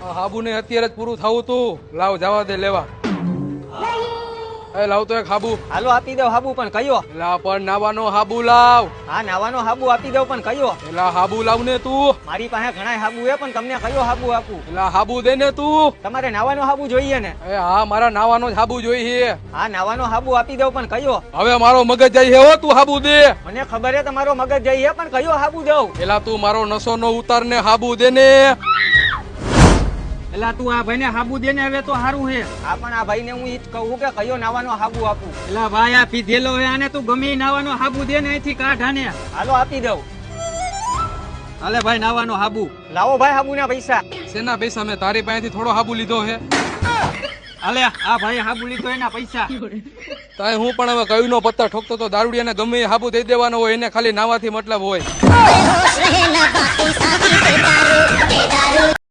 હાબુ ને અત્યારે જ પૂરું થવું તું. લાવ જવા દે લેવા. એ લાવ તો એક હાબુ. હાલો આપી દઉં હાબુ, પણ કયો? એલા પણ નાવાનો હાબુ લાવ. હા નાવાનો હાબુ આપી દઉં, પણ કયો? એલા હાબુ લાવ ને તું. મારી પાસે ઘણા હાબુ છે, પણ તમને કયો હાબુ આપું? એલા હાબુ દે ને તું. તમારે નાવાનો હાબુ જોઈએ ને? એ હા મારા નાવાનો જ હાબુ જોઈએ. હા નાવાનો હાબુ આપી દઉં, પણ કયો? હવે મારો મગજ જાય હે હો, તું હાબુ દે. મને ખબર છે તમારો મગજ જઈ છે, પણ કયો હાબુ દઉં? એલા તું મારો નસો નો ઉતાર ને હાબુ દે ને. એલા તું આ ભાઈને હાબુ દે ને, હવે તો સારું છે. હા પણ આ ભાઈને હું ઈ જ કહું કે કયો નાવાનો હાબુ આપું? એલા ભાઈ આ પીધેલો હે, આને તું ગમે નાવાનો હાબુ દે ને, અહીંથી કાઢ આને. હાલો આપી દઉં. હાલે ભાઈ નાવાનો હાબુ લાવો. ભાઈ હાબુ ના પૈસા. શેના પૈસા? મેં તારી પાસેથી થોડો હાબુ લીધો હે. હાલે આ ભાઈ હાબુ લીધો એના પૈસા. તાય હું પણ હવે કયું નો પત્તા ઠોકતો તો દારૂડિયાને ગમે એ હાબુ દઈ દેવાનો હોય, એને ખાલી નાવાથી મતલબ હોય.